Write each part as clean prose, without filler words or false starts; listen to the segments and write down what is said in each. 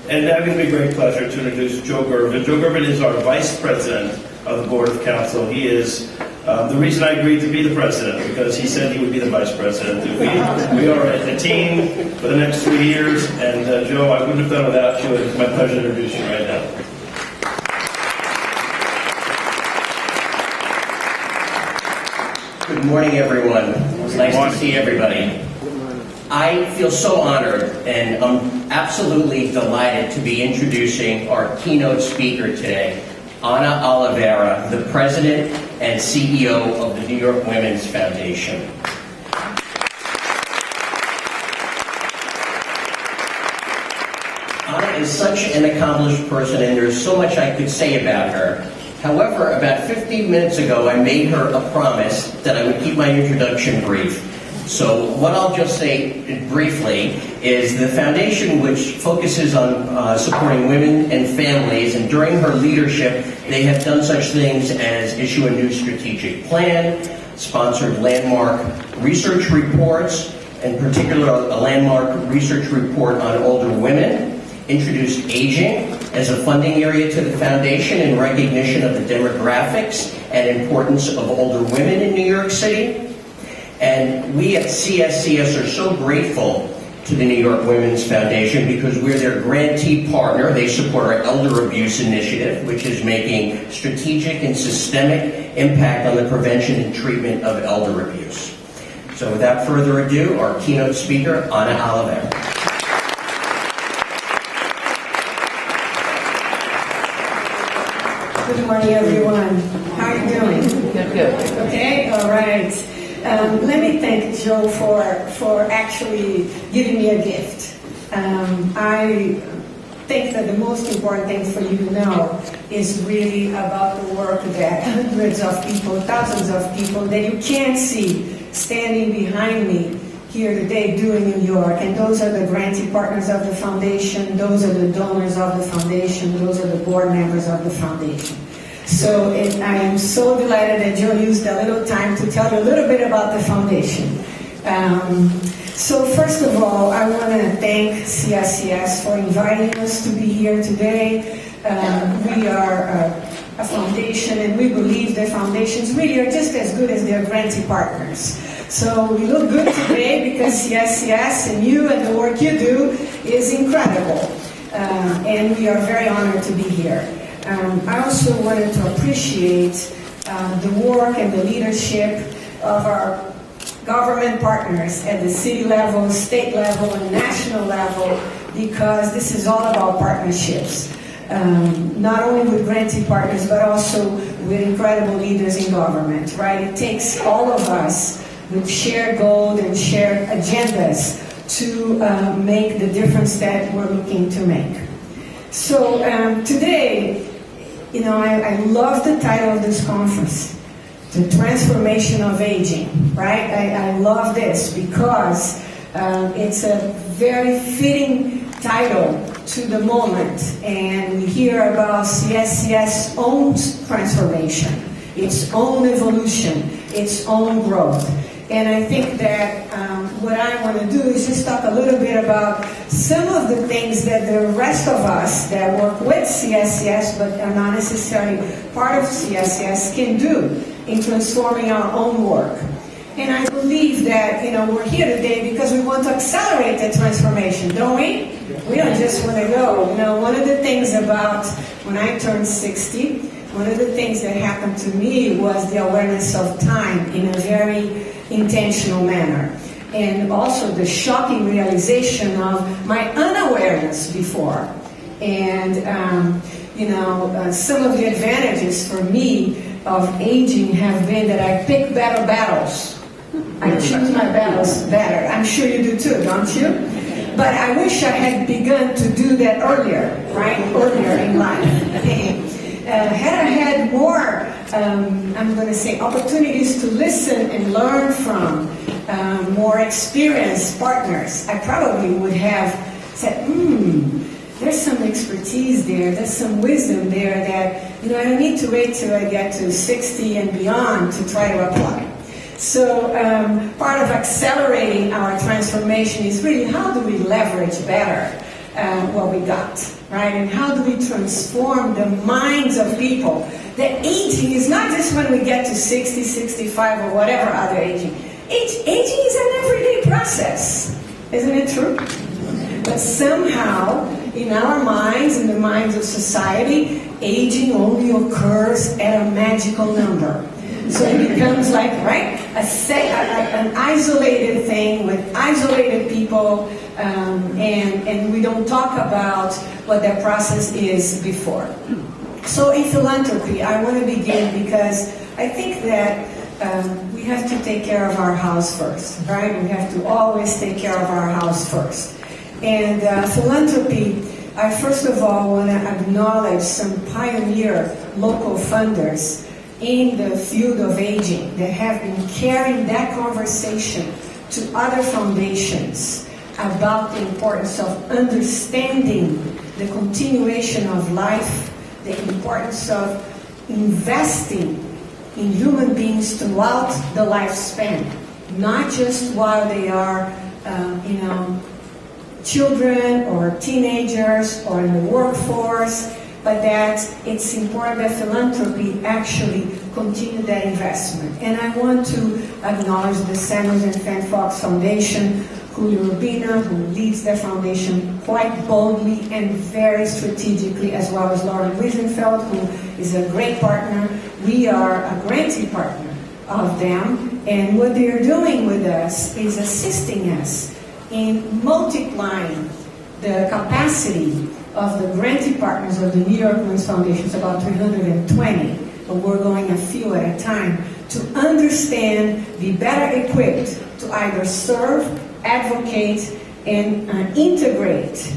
And now it gives me great pleasure to introduce Joe Gervin. Joe Gervin is our Vice President of the Board of Council. He is the reason I agreed to be the president, because he said he would be the vice president. We are a team for the next 3 years, and Joe, I wouldn't have done it without you, and it's my pleasure to introduce you right now. Good morning, everyone. It's nice to see everybody. I feel so honored, and I'm absolutely delighted to be introducing our keynote speaker today, Ana Oliveira, the President and CEO of the New York Women's Foundation. Ana is such an accomplished person, and there's so much I could say about her. However, about 15 minutes ago, I made her a promise that I would keep my introduction brief. So what I'll just say briefly is the foundation, which focuses on supporting women and families, and during her leadership, they have done such things as issue a new strategic plan, sponsored landmark research reports, in particular a landmark research report on older women, introduced aging as a funding area to the foundation in recognition of the demographics and importance of older women in New York City. And we at CSCS are so grateful to the New York Women's Foundation because we're their grantee partner. They support our elder abuse initiative, which is making strategic and systemic impact on the prevention and treatment of elder abuse. So without further ado, our keynote speaker, Ana Oliveira. Good morning, everyone. How are you doing? Good. Okay, all right. Let me thank Joe for actually giving me a gift. I think that the most important thing for you to know is really about the work that hundreds of people, thousands of people that you can't see standing behind me here today doing in New York. And those are the grantee partners of the foundation, those are the donors of the foundation, those are the board members of the foundation. So I am so delighted that Joe used a little time to tell you a little bit about the foundation. So first of all, I want to thank CSCS for inviting us to be here today. We are a foundation, and we believe that foundations really are just as good as their grantee partners. So we look good today because CSCS and you and the work you do is incredible. And we are very honored to be here. I also wanted to appreciate the work and the leadership of our government partners at the city level, state level, and national level, because this is all about partnerships. Not only with grantee partners, but also with incredible leaders in government, right? It takes all of us with shared goals and shared agendas to make the difference that we're looking to make. So today, you know, I love the title of this conference, The Transformation of Aging, right? I love this because it's a very fitting title to the moment, and we hear about CSCS' own transformation, its own evolution, its own growth. And I think that what I want to do is just talk a little bit about some of the things that the rest of us that work with CSCS but are not necessarily part of CSCS can do in transforming our own work. And I believe that, you know, we're here today because we want to accelerate that transformation, don't we? We don't just want to go. You know, one of the things about when I turned 60, one of the things that happened to me was the awareness of time in a very intentional manner. And also the shocking realization of my unawareness before. And, you know, some of the advantages for me of aging have been that I pick better battles. I choose my battles better. I'm sure you do too, don't you? But I wish I had begun to do that earlier, right? Earlier in life. Had I had more, I'm going to say, opportunities to listen and learn from more experienced partners, I probably would have said, there's some expertise there, there's some wisdom there that, you know, I don't need to wait till I get to 60 and beyond to try to apply. So part of accelerating our transformation is really how do we leverage better what we got, right? And how do we transform the minds of people? That aging is not just when we get to 60, 65, or whatever other aging. Aging is an everyday process. Isn't it true? But somehow, in our minds, in the minds of society, aging only occurs at a magical number. So it becomes like, right, an isolated thing with isolated people, and we don't talk about what that process is before. So in philanthropy, I want to begin because I think that we have to take care of our house first, right? We have to always take care of our house first. And philanthropy, I first of all want to acknowledge some pioneer local funders in the field of aging that have been carrying that conversation to other foundations about the importance of understanding the continuation of life, the importance of investing in human beings throughout the lifespan, not just while they are, children or teenagers or in the workforce, but that it's important that philanthropy actually continue that investment. And I want to acknowledge the Samuels and Fan Fox Foundation, Julio Urbina, who leads the foundation quite boldly and very strategically, as well as Lauren Wiesenfeld, who is a great partner. We are a grantee partner of them, and what they're doing with us is assisting us in multiplying the capacity of the grantee partners of the New York Women's Foundation. It's about 320, but we're going a few at a time, to understand, be better equipped to either serve, advocate, and integrate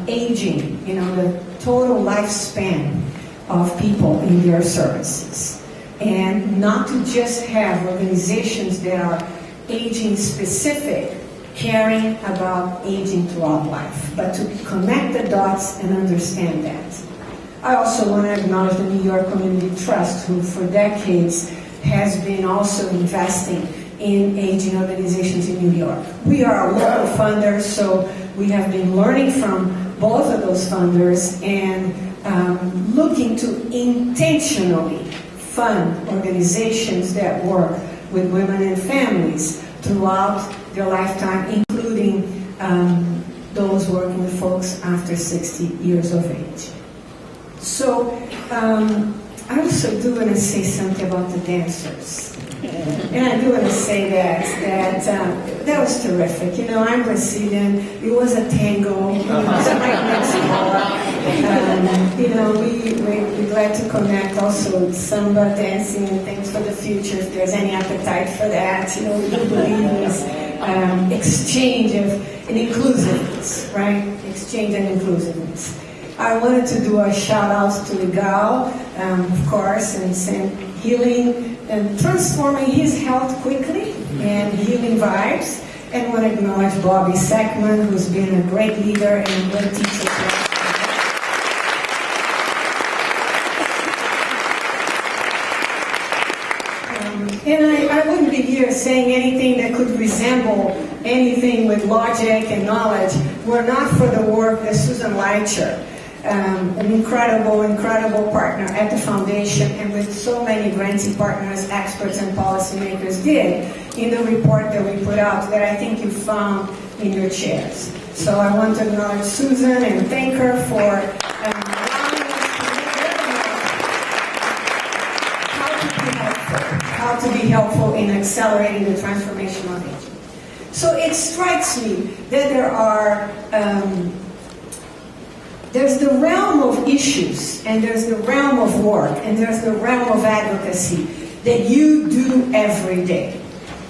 aging, the total lifespan of people in their services. And not to just have organizations that are aging specific, caring about aging throughout life, but to connect the dots and understand that. I also want to acknowledge the New York Community Trust, who for decades has been also investing in aging organizations in New York. We are a local funder, so we have been learning from both of those funders and looking to intentionally fund organizations that work with women and families throughout their lifetime, including those working with folks after 60 years of age. So I also do want to say something about the dancers. And I do want to say that was terrific. I'm Brazilian. It was a tango. It was right next door. We're glad to connect also with samba dancing and things for the future if there's any appetite for that. We do believe in this exchange and inclusiveness, right? Exchange and inclusiveness. I wanted to do a shout out to Legal, of course, and send healing and transforming his health quickly and healing vibes. And want to acknowledge Bobby Sackman, who's been a great leader and a great teacher. And I wouldn't be here saying anything that could resemble anything with logic and knowledge were not for the work that Susan Leitcher, an incredible partner at the foundation, and with so many grantee partners, experts, and policymakers did in the report that we put out that I think you found in your chairs. So I want to acknowledge Susan and thank her for allowing us how to be helpful in accelerating the transformation of aging. So it strikes me that there's the realm of issues, and there's the realm of work, and there's the realm of advocacy that you do every day.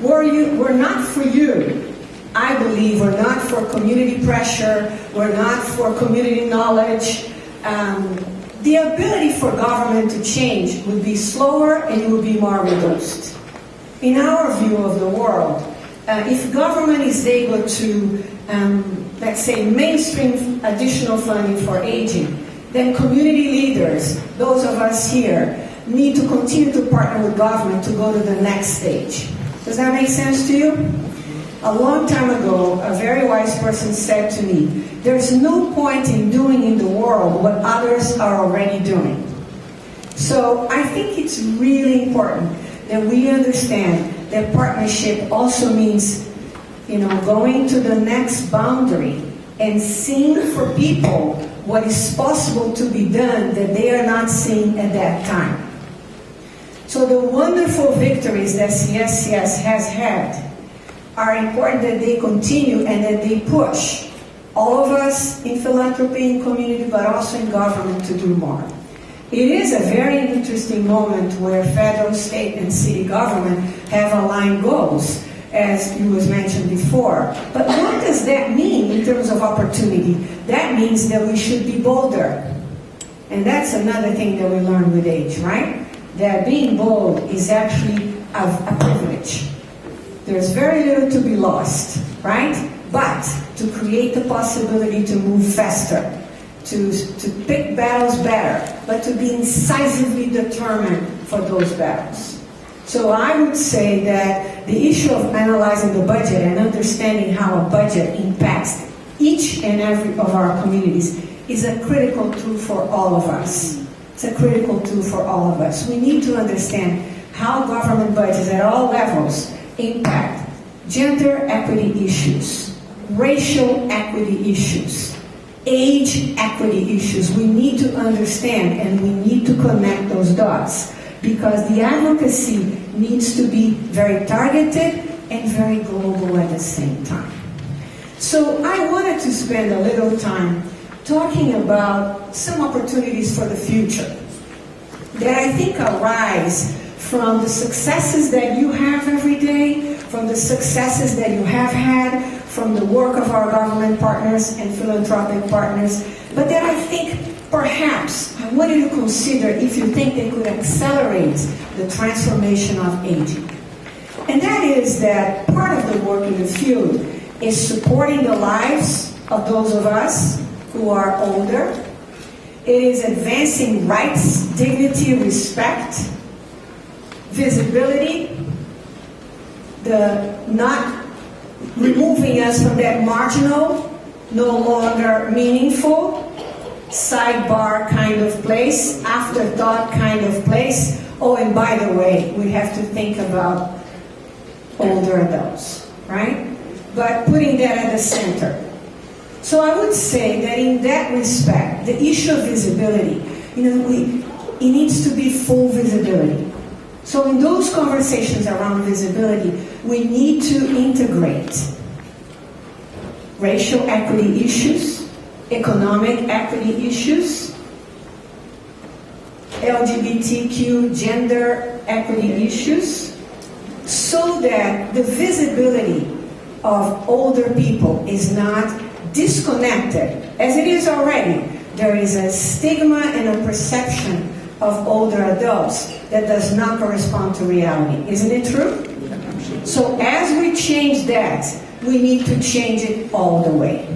We're not for you. I believe we're not for community pressure. We're not for community knowledge. The ability for government to change would be slower and it would be more reduced. In our view of the world, if government is able to let's say, mainstream additional funding for aging, then community leaders, those of us here, need to continue to partner with government to go to the next stage. Does that make sense to you? A long time ago, a very wise person said to me, there's no point in doing in the world what others are already doing. So I think it's really important that we understand that partnership also means, going to the next boundary and seeing for people what is possible to be done that they are not seeing at that time. So the wonderful victories that CSCS has had are important that they continue and that they push all of us in philanthropy and community, but also in government to do more. It is a very interesting moment where federal, state, and city government have aligned goals, as it was mentioned before. But what does that mean in terms of opportunity? That means that we should be bolder. And that's another thing that we learn with age, right? That being bold is actually a privilege. There's very little to be lost, right? But to create the possibility to move faster, to pick battles better, but to be incisively determined for those battles. So I would say that the issue of analyzing the budget and understanding how a budget impacts each and every of our communities is a critical tool for all of us. It's a critical tool for all of us. We need to understand how government budgets at all levels impact gender equity issues, racial equity issues, age equity issues. We need to understand and we need to connect those dots because the advocacy needs to be very targeted and very global at the same time. So I wanted to spend a little time talking about some opportunities for the future that I think arise from the successes that you have every day, from the successes that you have had, from the work of our government partners and philanthropic partners, but that I think perhaps I want you to consider if you think they could accelerate the transformation of aging. And that is that part of the work in the field is supporting the lives of those of us who are older. It is advancing rights, dignity, respect, visibility, the not removing us from that marginal, no longer meaningful, sidebar kind of place, afterthought kind of place. Oh, and by the way, we have to think about older adults, right? But putting that at the center. So I would say that in that respect, the issue of visibility, it needs to be full visibility. So in those conversations around visibility, we need to integrate racial equity issues, economic equity issues, LGBTQ gender equity issues, so that the visibility of older people is not disconnected, as it is already. There is a stigma and a perception of older adults that does not correspond to reality. Isn't it true? So as we change that, we need to change it all the way.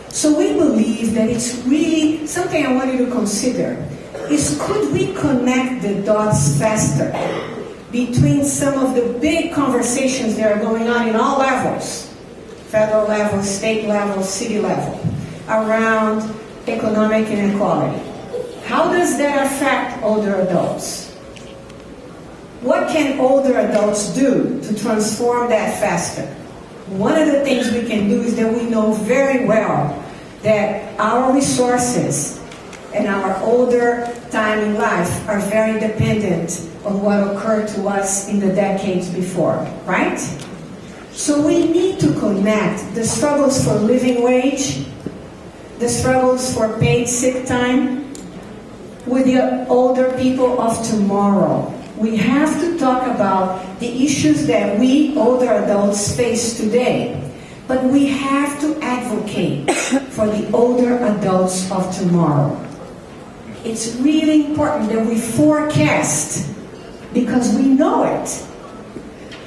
So we believe that it's really something I want you to consider is could we connect the dots faster between some of the big conversations that are going on in all levels, federal level, state level, city level, around economic inequality. How does that affect older adults? What can older adults do to transform that faster? One of the things we can do is that we know very well that our resources and our older time in life are very dependent on what occurred to us in the decades before, right? So we need to connect the struggles for living wage, the struggles for paid sick time, with the older people of tomorrow. We have to talk about the issues that we older adults face today, but we have to advocate for the older adults of tomorrow. It's really important that we forecast, because we know it.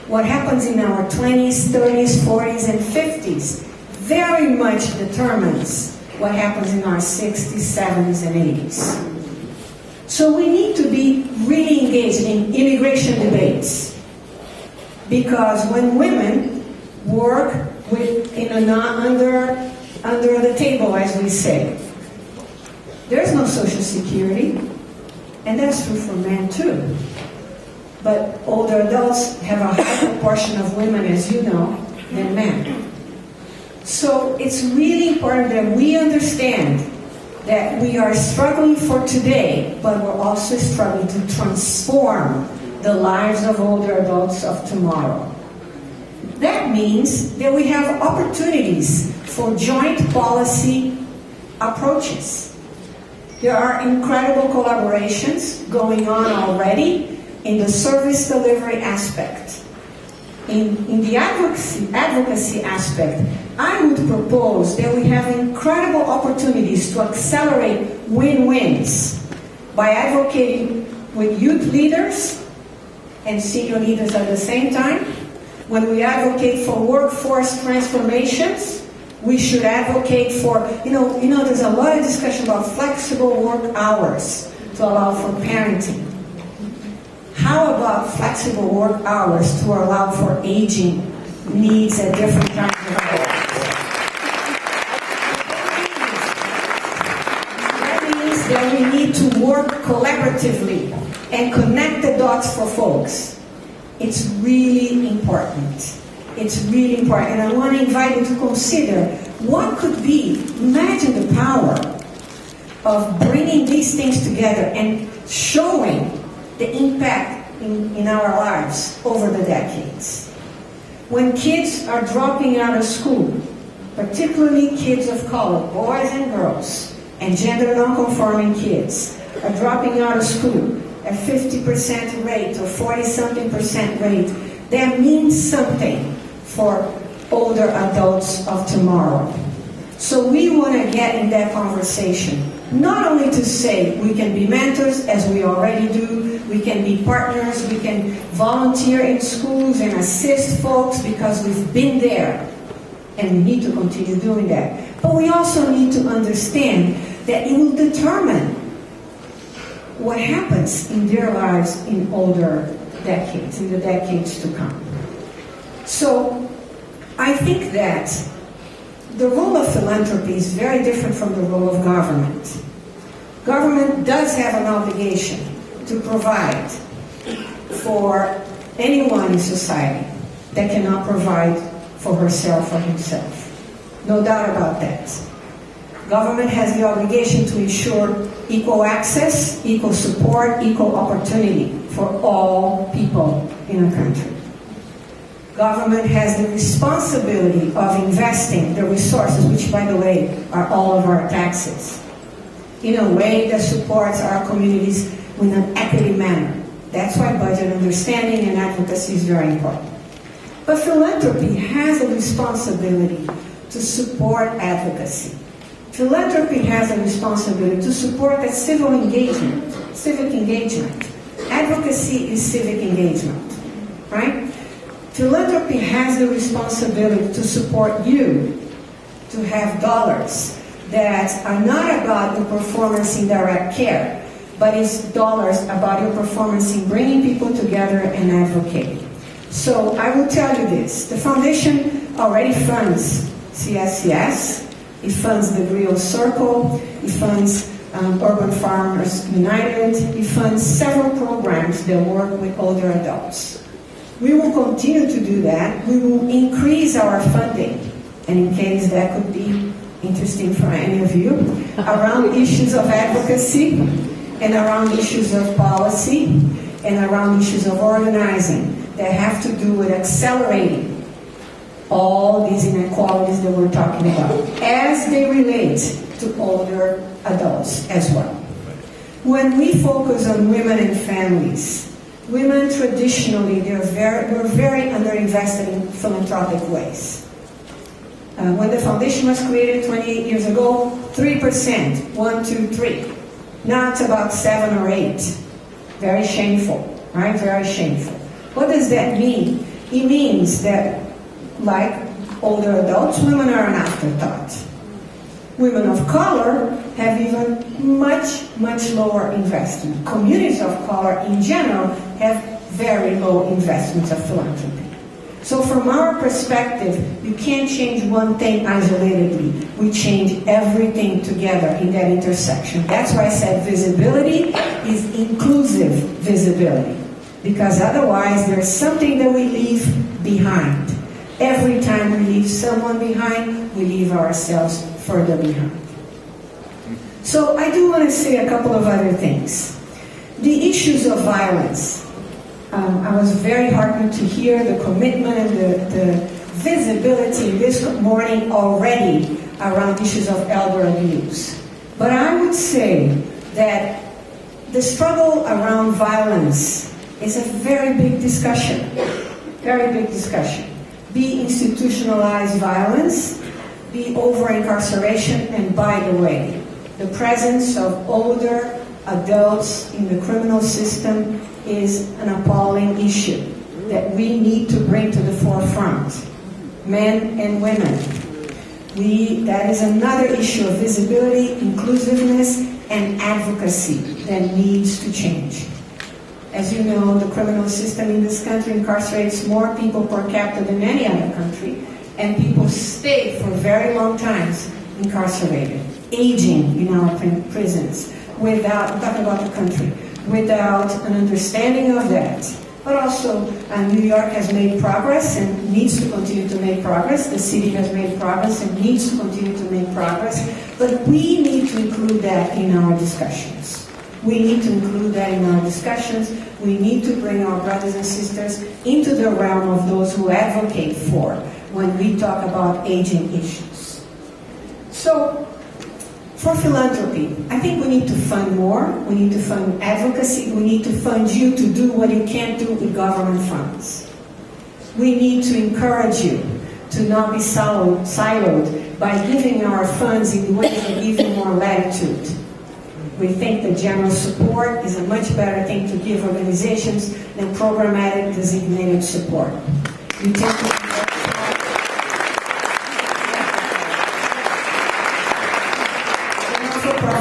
What happens in our 20s, 30s, 40s, and 50s very much determines what happens in our 60s, 70s, and 80s. So we need to be really engaged in immigration debates, because when women work under the table, as we say. There's no Social Security, and that's true for men too. But older adults have a higher proportion of women, as you know, than men. So it's really important that we understand that we are struggling for today, but we're also struggling to transform the lives of older adults of tomorrow. That means that we have opportunities for joint policy approaches. There are incredible collaborations going on already in the service delivery aspect. In the advocacy aspect, I would propose that we have incredible opportunities to accelerate win-wins by advocating with youth leaders and senior leaders at the same time. When we advocate for workforce transformations, we should advocate for, there's a lot of discussion about flexible work hours to allow for parenting. How about flexible work hours to allow for aging needs at different times of life? That means that we need to work collaboratively and connect the dots for folks. It's really important. It's really important. And I want to invite you to consider what could be, imagine the power of bringing these things together and showing the impact in our lives over the decades. When kids are dropping out of school, particularly kids of color, boys and girls, and gender non-conforming kids are dropping out of school at 50% rate or 40-something% rate, that means something for older adults of tomorrow. So we want to get in that conversation, not only to say we can be mentors, as we already do, we can be partners, we can volunteer in schools and assist folks because we've been there, and we need to continue doing that. But we also need to understand that it will determine what happens in their lives in older decades, in the decades to come. So I think that the role of philanthropy is very different from the role of government. Government does have an obligation to provide for anyone in society that cannot provide for herself or himself. No doubt about that. Government has the obligation to ensure equal access, equal support, equal opportunity for all people in a country. Government has the responsibility of investing the resources, which, by the way, are all of our taxes, in a way that supports our communities in an equity manner. That's why budget understanding and advocacy is very important. But philanthropy has a responsibility to support advocacy. Philanthropy has a responsibility to support that civic engagement. Advocacy is civic engagement, right? Philanthropy has the responsibility to support you, to have dollars that are not about the performance in direct care, but it's dollars about your performance in bringing people together and advocating. So I will tell you this, the foundation already funds CSCS, it funds the Griot Circle, it funds Urban Farmers United, it funds several programs that work with older adults. We will continue to do that. We will increase our funding, and in case that could be interesting for any of you, around issues of advocacy, and around issues of policy, and around issues of organizing that have to do with accelerating all these inequalities that we're talking about, as they relate to older adults as well. When we focus on women and families, women traditionally, we're very underinvested in philanthropic ways. When the foundation was created 28 years ago, 3%, 1, 2, 3. Now it's about 7 or 8. Very shameful, right? Very shameful. What does that mean? It means that, like older adults, women are an afterthought. Women of color have even much, much lower investment. Communities of color in general have very low investments of philanthropy. So from our perspective, you can't change one thing isolatedly. We change everything together in that intersection. That's why I said visibility is inclusive visibility. Because otherwise, there's something that we leave behind. Every time we leave someone behind, we leave ourselves further behind. So I do want to say a couple of other things. The issues of violence. I was very heartened to hear the commitment and the visibility this morning already around issues of elder abuse. But I would say that the struggle around violence is a very big discussion. Very big discussion. Be institutionalized violence, be over-incarceration, and by the way, the presence of older adults in the criminal system is an appalling issue that we need to bring to the forefront. Men and women. That is another issue of visibility, inclusiveness, and advocacy that needs to change. As you know, the criminal system in this country incarcerates more people per capita than any other country, and people stay for very long times incarcerated, aging in our prisons, without, I'm talking about the country, without an understanding of that. But also, New York has made progress and needs to continue to make progress. The city has made progress and needs to continue to make progress. But we need to include that in our discussions. We need to include that in our discussions. We need to bring our brothers and sisters into the realm of those who advocate for when we talk about aging issues. So, for philanthropy, I think we need to fund more. We need to fund advocacy. We need to fund you to do what you can't do with government funds. We need to encourage you to not be siloed by giving our funds in ways that give you more latitude. We think that general support is a much better thing to give organizations than programmatic designated support. You take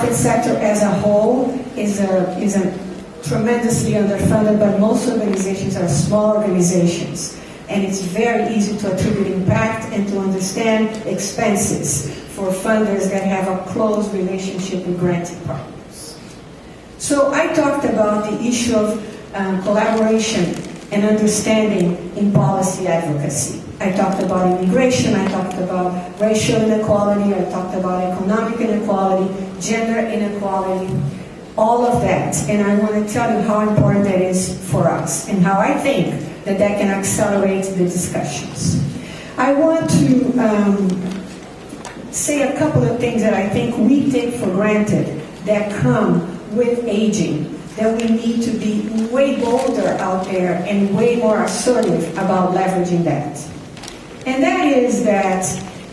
the sector as a whole is a tremendously underfunded, but most organizations are small organizations. And it's very easy to attribute impact and to understand expenses for funders that have a close relationship with granting partners. So I talked about the issue of collaboration and understanding in policy advocacy. I talked about immigration, I talked about racial inequality, I talked about economic inequality, gender inequality, all of that. And I want to tell you how important that is for us and how I think that that can accelerate the discussions. I want to say a couple of things that I think we take for granted that come with aging, that we need to be way bolder out there and way more assertive about leveraging that. And that is that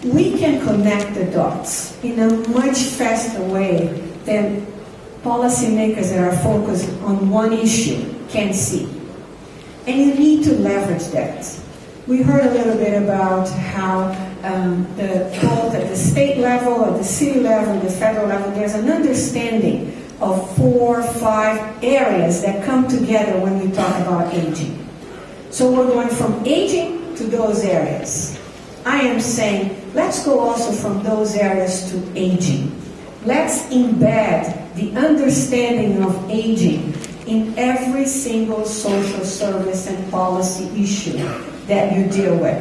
we can connect the dots in a much faster way than policymakers that are focused on one issue can see. And you need to leverage that. We heard a little bit about how both at the state level, at the city level, the federal level, there's an understanding of 4 or 5 areas that come together when we talk about aging. So we're going from aging to those areas. I am saying, let's go also from those areas to aging. Let's embed the understanding of aging in every single social service and policy issue that you deal with.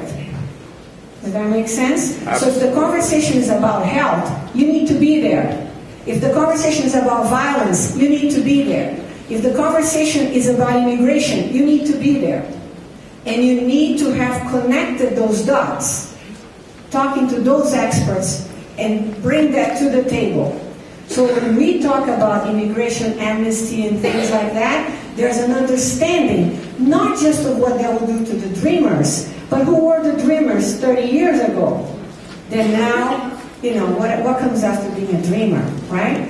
Does that make sense? So if the conversation is about health, you need to be there. If the conversation is about violence, you need to be there. If the conversation is about immigration, you need to be there. And you need to have connected those dots, talking to those experts, and bring that to the table. So when we talk about immigration amnesty and things like that, there's an understanding, not just of what that will do to the dreamers, but who were the dreamers 30 years ago. Then now, you know, what comes after being a dreamer, right?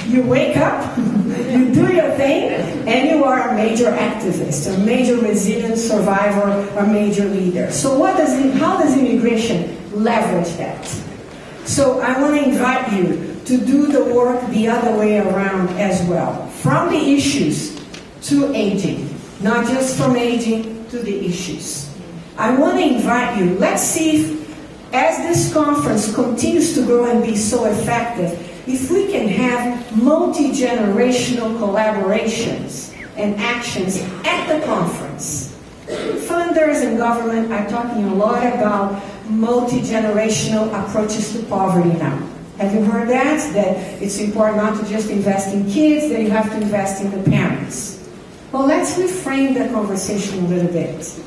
You wake up, you do your thing, and you are a major activist, a major resilient survivor, a major leader. So how does immigration leverage that? So I want to invite you to do the work the other way around as well. From the issues to aging, not just from aging to the issues. I want to invite you, let's see if, as this conference continues to grow and be so effective, if we can have multi-generational collaborations and actions at the conference. Funders and government are talking a lot about multi-generational approaches to poverty now. Have you heard that? That it's important not to just invest in kids, that you have to invest in the parents. Well, let's reframe the conversation a little bit.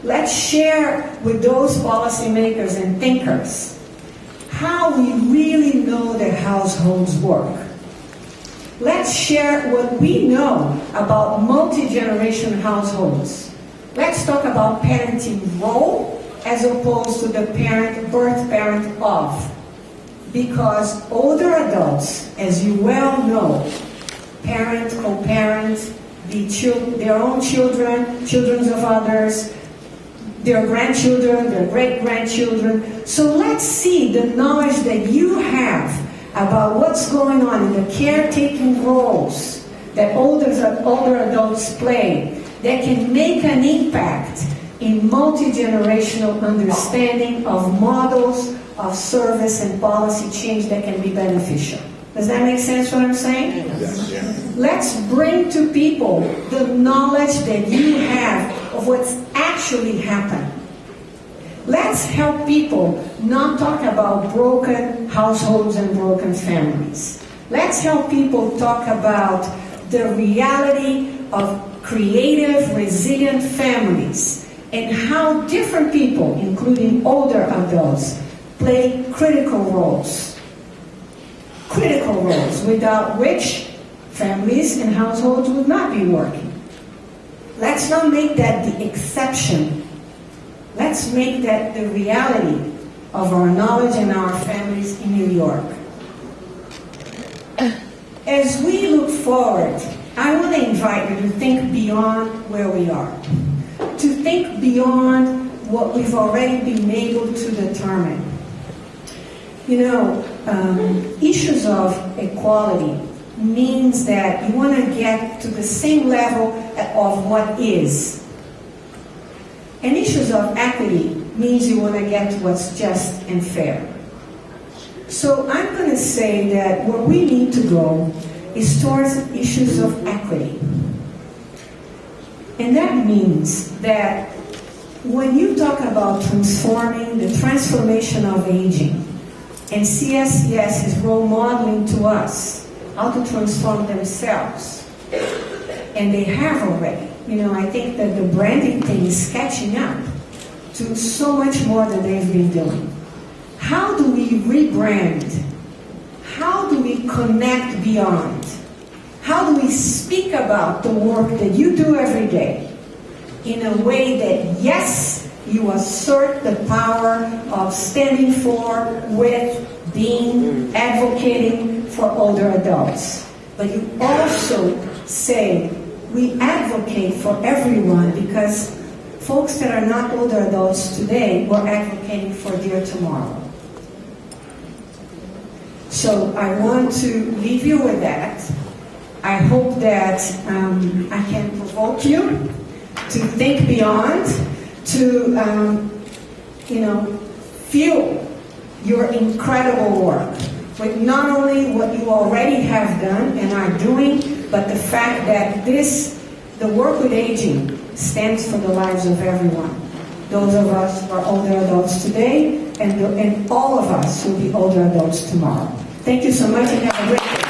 Let's share with those policymakers and thinkers how we really know that households work. Let's share what we know about multi-generation households. Let's talk about parenting role as opposed to the birth parent of. Because older adults, as you well know, parent, co-parent, their own children, children of others, their grandchildren, their great-grandchildren. So let's see the knowledge that you have about what's going on in the caretaking roles that older adults play that can make an impact in multi-generational understanding of models of service and policy change that can be beneficial. Does that make sense what I'm saying? Yes. Yeah. Let's bring to people the knowledge that you have of what's actually happened. Let's help people not talk about broken households and broken families. Let's help people talk about the reality of creative, resilient families and how different people, including older adults, play critical roles. Critical roles without which families and households would not be working. Let's not make that the exception. Let's make that the reality of our knowledge and our families in New York. As we look forward, I want to invite you to think beyond where we are. To think beyond what we've already been able to determine. You know, issues of equality means that you want to get to the same level of what is. And issues of equity means you want to get to what's just and fair. So I'm going to say that where we need to go is towards issues of equity. And that means that when you talk about transforming the transformation of aging, and CSCS is role modeling to us how to transform themselves. And they have already. You know, I think that the branding thing is catching up to so much more than they've been doing. How do we rebrand? How do we connect beyond? How do we speak about the work that you do every day in a way that, yes, you assert the power of standing for, with, being, advocating for older adults. But you also say, we advocate for everyone because folks that are not older adults today, we're advocating for their tomorrow. So I want to leave you with that. I hope that I can provoke you to think beyond, to fuel your incredible work with not only what you already have done and are doing, but the fact that the work with aging stands for the lives of everyone. Those of us who are older adults today, and all of us will be older adults tomorrow. Thank you so much and have a great day.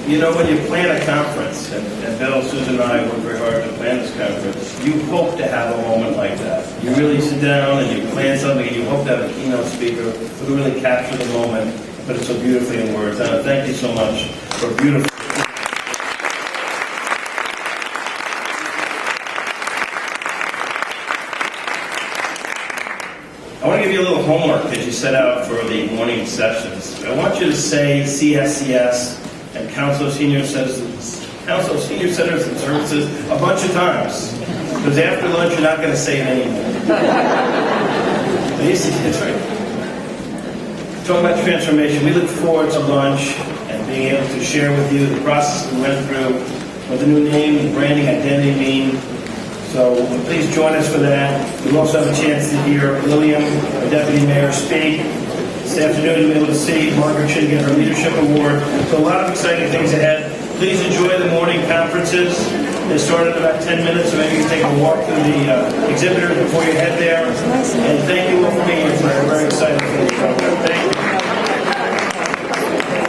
You know, when you plan a conference, and Bill, Susan, and I work very hard to plan this conference, you hope to have a moment like that. You really sit down and you plan something and you hope to have a keynote speaker who can really capture the moment, put it so beautifully in words. And thank you so much for beautiful. I want to give you a little homework that you set out for the morning sessions. I want you to say CSCS and Council of Senior Citizens and Services a bunch of times. Because after lunch, you're not going to say it anymore. That's right. Talking about transformation, we look forward to lunch and being able to share with you the process we went through, what the new name, the branding, identity mean. So please join us for that. We'll also have a chance to hear William, our Deputy Mayor, speak. This afternoon, you'll be able to see Margaret Chin get her Leadership Award. So a lot of exciting things ahead. Please enjoy the morning conferences. They start in about 10 minutes, so maybe you can take a walk through the exhibitors before you head there. And thank you all for being here tonight. We're very excited for this program. Thank you.